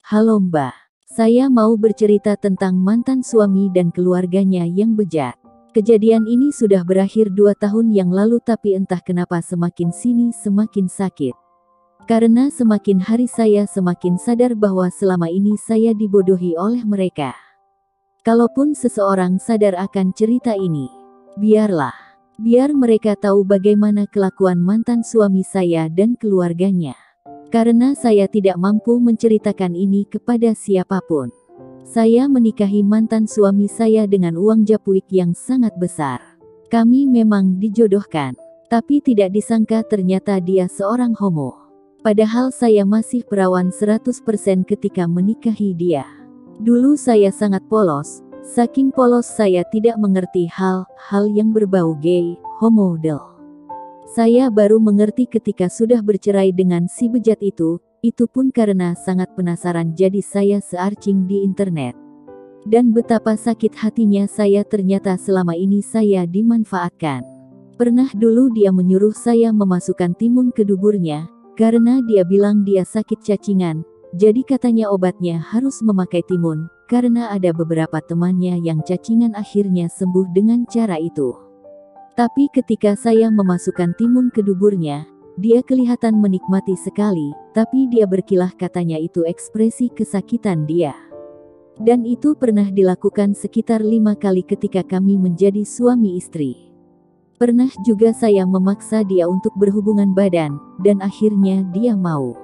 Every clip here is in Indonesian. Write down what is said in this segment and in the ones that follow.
Halo Mbak, saya mau bercerita tentang mantan suami dan keluarganya yang bejat. Kejadian ini sudah berakhir 2 tahun yang lalu, tapi entah kenapa semakin sini semakin sakit. Karena semakin hari saya semakin sadar bahwa selama ini saya dibodohi oleh mereka. Kalaupun seseorang sadar akan cerita ini, biarlah. Biar mereka tahu bagaimana kelakuan mantan suami saya dan keluarganya. Karena saya tidak mampu menceritakan ini kepada siapapun. Saya menikahi mantan suami saya dengan uang japuik yang sangat besar. Kami memang dijodohkan, tapi tidak disangka ternyata dia seorang homo. Padahal saya masih perawan 100% ketika menikahi dia. Dulu saya sangat polos, saking polos saya tidak mengerti hal-hal yang berbau gay, homodel. Saya baru mengerti ketika sudah bercerai dengan si bejat itu pun karena sangat penasaran, jadi saya searching di internet. Dan betapa sakit hatinya saya, ternyata selama ini saya dimanfaatkan. Pernah dulu dia menyuruh saya memasukkan timun ke duburnya, karena dia bilang dia sakit cacingan, jadi katanya obatnya harus memakai timun, karena ada beberapa temannya yang cacingan akhirnya sembuh dengan cara itu. Tapi ketika saya memasukkan timun ke duburnya, dia kelihatan menikmati sekali, tapi dia berkilah, katanya itu ekspresi kesakitan dia. Dan itu pernah dilakukan sekitar 5 kali ketika kami menjadi suami istri. Pernah juga saya memaksa dia untuk berhubungan badan, dan akhirnya dia mau.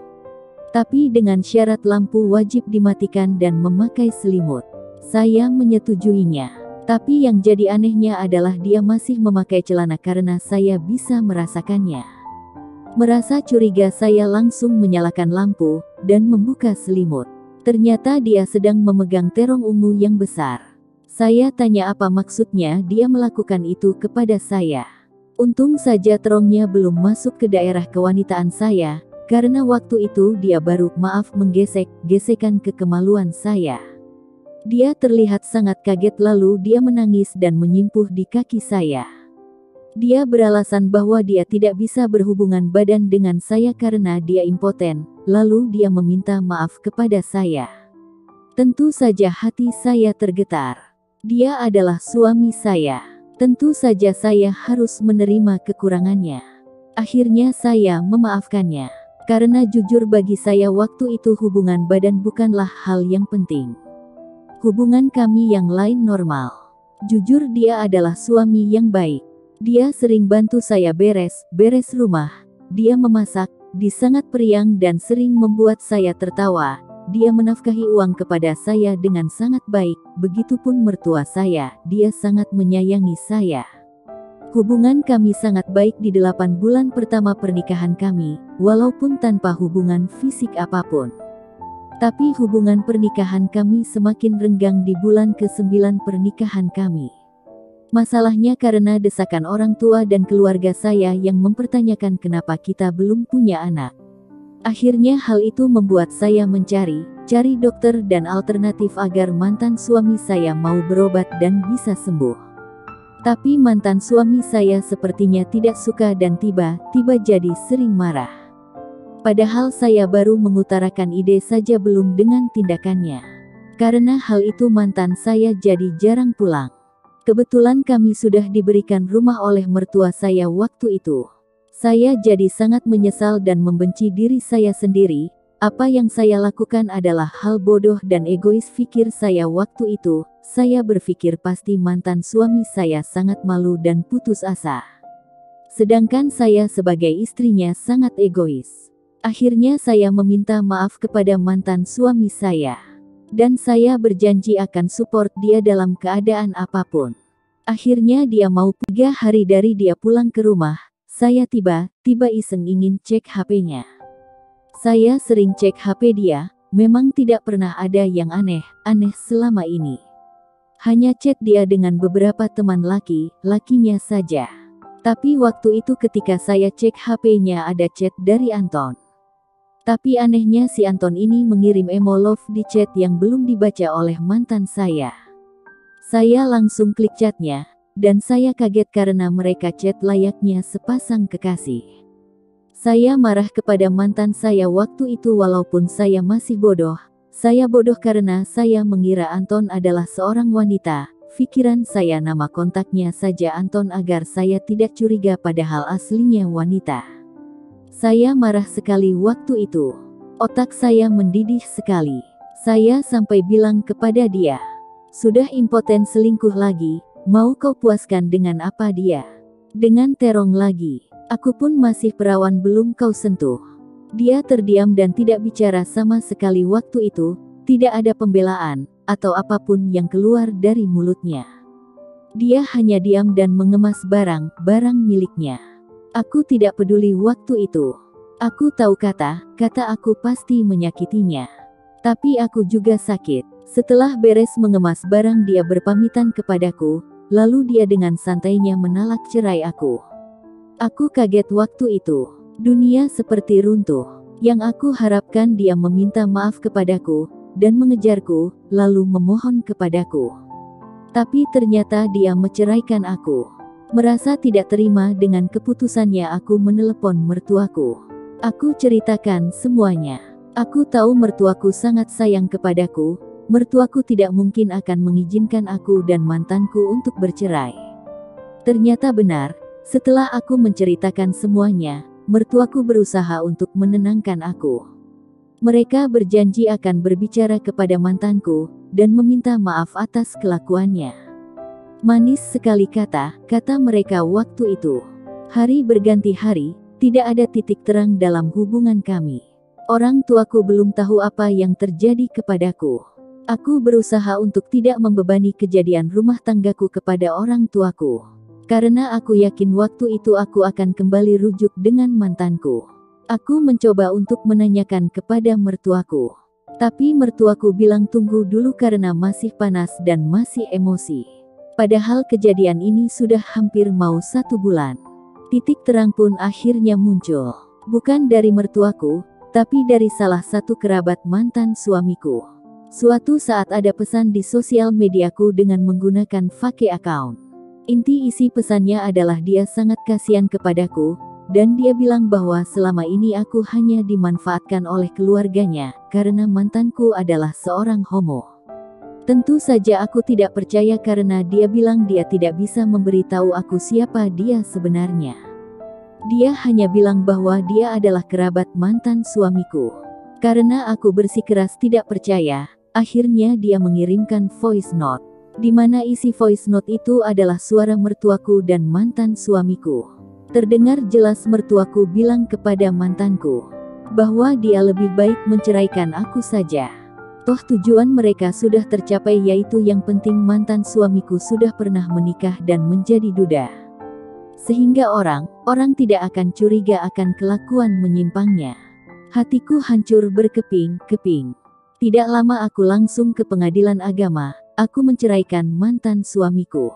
Tapi dengan syarat lampu wajib dimatikan dan memakai selimut. Saya menyetujuinya. Tapi yang jadi anehnya adalah dia masih memakai celana karena saya bisa merasakannya. Merasa curiga, saya langsung menyalakan lampu dan membuka selimut. Ternyata dia sedang memegang terong ungu yang besar. Saya tanya apa maksudnya dia melakukan itu kepada saya. Untung saja terongnya belum masuk ke daerah kewanitaan saya, karena waktu itu dia baru menggesek-gesekan ke kemaluan saya. Dia terlihat sangat kaget, lalu dia menangis dan menyimpuh di kaki saya. Dia beralasan bahwa dia tidak bisa berhubungan badan dengan saya karena dia impoten, lalu dia meminta maaf kepada saya. Tentu saja hati saya tergetar. Dia adalah suami saya. Tentu saja saya harus menerima kekurangannya. Akhirnya saya memaafkannya. Karena jujur bagi saya waktu itu hubungan badan bukanlah hal yang penting. Hubungan kami yang lain normal. Jujur dia adalah suami yang baik. Dia sering bantu saya beres rumah. Dia memasak, dia sangat periang dan sering membuat saya tertawa. Dia menafkahi uang kepada saya dengan sangat baik. Begitupun mertua saya, dia sangat menyayangi saya. Hubungan kami sangat baik di 8 bulan pertama pernikahan kami, walaupun tanpa hubungan fisik apapun. Tapi hubungan pernikahan kami semakin renggang di bulan ke-9 pernikahan kami. Masalahnya karena desakan orang tua dan keluarga saya yang mempertanyakan kenapa kita belum punya anak. Akhirnya hal itu membuat saya mencari dokter dan alternatif agar mantan suami saya mau berobat dan bisa sembuh. Tapi mantan suami saya sepertinya tidak suka dan tiba-tiba jadi sering marah. Padahal saya baru mengutarakan ide saja, belum dengan tindakannya. Karena hal itu mantan saya jadi jarang pulang. Kebetulan kami sudah diberikan rumah oleh mertua saya waktu itu. Saya jadi sangat menyesal dan membenci diri saya sendiri. Apa yang saya lakukan adalah hal bodoh dan egois, pikir saya waktu itu. Saya berpikir pasti mantan suami saya sangat malu dan putus asa. Sedangkan saya sebagai istrinya sangat egois. Akhirnya saya meminta maaf kepada mantan suami saya. Dan saya berjanji akan support dia dalam keadaan apapun. Akhirnya dia mau. 3 hari dari dia pulang ke rumah, saya tiba-tiba iseng ingin cek HP-nya. Saya sering cek HP dia, memang tidak pernah ada yang aneh-aneh selama ini. Hanya chat dia dengan beberapa teman lakinya saja. Tapi waktu itu ketika saya cek HP-nya ada chat dari Anton. Tapi anehnya si Anton ini mengirim emo love di chat yang belum dibaca oleh mantan saya. Saya langsung klik chatnya, dan saya kaget karena mereka chat layaknya sepasang kekasih. Saya marah kepada mantan saya waktu itu, walaupun saya masih bodoh, Saya bodoh karena saya mengira Anton adalah seorang wanita. Pikiran saya nama kontaknya saja Anton agar saya tidak curiga padahal aslinya wanita. Saya marah sekali waktu itu. Otak saya mendidih sekali. Saya sampai bilang kepada dia, "Sudah impoten selingkuh lagi, mau kau puaskan dengan apa dia? Dengan terong lagi. Aku pun masih perawan belum kau sentuh." Dia terdiam dan tidak bicara sama sekali waktu itu, tidak ada pembelaan atau apapun yang keluar dari mulutnya. Dia hanya diam dan mengemas barang-barang miliknya. Aku tidak peduli waktu itu. Aku tahu kata aku pasti menyakitinya. Tapi aku juga sakit. Setelah beres mengemas barang dia berpamitan kepadaku, lalu dia dengan santainya menolak cerai aku. Aku kaget waktu itu. Dunia seperti runtuh. Yang aku harapkan dia meminta maaf kepadaku, dan mengejarku, lalu memohon kepadaku. Tapi ternyata dia menceraikan aku. Merasa tidak terima dengan keputusannya aku menelepon mertuaku. Aku ceritakan semuanya. Aku tahu mertuaku sangat sayang kepadaku, mertuaku tidak mungkin akan mengizinkan aku dan mantanku untuk bercerai. Ternyata benar, setelah aku menceritakan semuanya, mertuaku berusaha untuk menenangkan aku. Mereka berjanji akan berbicara kepada mantanku, dan meminta maaf atas kelakuannya. Manis sekali kata mereka waktu itu. Hari berganti hari, tidak ada titik terang dalam hubungan kami. Orang tuaku belum tahu apa yang terjadi kepadaku. Aku berusaha untuk tidak membebani kejadian rumah tanggaku kepada orang tuaku. Karena aku yakin waktu itu aku akan kembali rujuk dengan mantanku. Aku mencoba untuk menanyakan kepada mertuaku. Tapi mertuaku bilang tunggu dulu karena masih panas dan masih emosi. Padahal kejadian ini sudah hampir mau 1 bulan. Titik terang pun akhirnya muncul. Bukan dari mertuaku, tapi dari salah satu kerabat mantan suamiku. Suatu saat ada pesan di sosial mediaku dengan menggunakan fake account. Inti isi pesannya adalah dia sangat kasihan kepadaku, dan dia bilang bahwa selama ini aku hanya dimanfaatkan oleh keluarganya, karena mantanku adalah seorang homo. Tentu saja aku tidak percaya karena dia bilang dia tidak bisa memberitahu aku siapa dia sebenarnya. Dia hanya bilang bahwa dia adalah kerabat mantan suamiku. Karena aku bersikeras tidak percaya, akhirnya dia mengirimkan voice note. Di mana isi voice note itu adalah suara mertuaku dan mantan suamiku. Terdengar jelas mertuaku bilang kepada mantanku bahwa dia lebih baik menceraikan aku saja. Toh tujuan mereka sudah tercapai, yaitu yang penting mantan suamiku sudah pernah menikah dan menjadi duda. Sehingga orang tidak akan curiga akan kelakuan menyimpangnya. Hatiku hancur berkeping-keping. Tidak lama aku langsung ke pengadilan agama. Aku menceraikan mantan suamiku.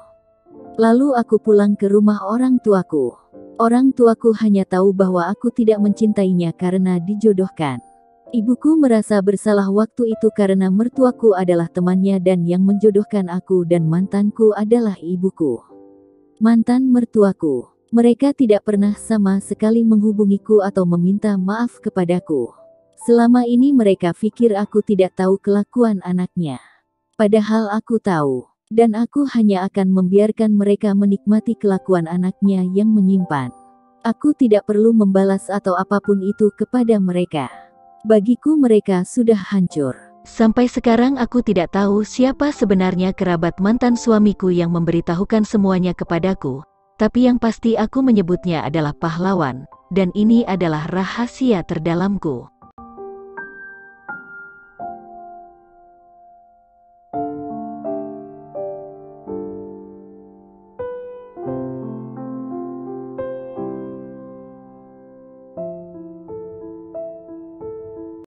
Lalu aku pulang ke rumah orang tuaku. Orang tuaku hanya tahu bahwa aku tidak mencintainya karena dijodohkan. Ibuku merasa bersalah waktu itu karena mertuaku adalah temannya dan yang menjodohkan aku dan mantanku adalah ibuku. Mantan mertuaku. Mereka tidak pernah sama sekali menghubungiku atau meminta maaf kepadaku. Selama ini mereka pikir aku tidak tahu kelakuan anaknya. Padahal aku tahu, dan aku hanya akan membiarkan mereka menikmati kelakuan anaknya yang menyimpan. Aku tidak perlu membalas atau apapun itu kepada mereka. Bagiku mereka sudah hancur. Sampai sekarang aku tidak tahu siapa sebenarnya kerabat mantan suamiku yang memberitahukan semuanya kepadaku. Tapi yang pasti aku menyebutnya adalah pahlawan, dan ini adalah rahasia terdalamku.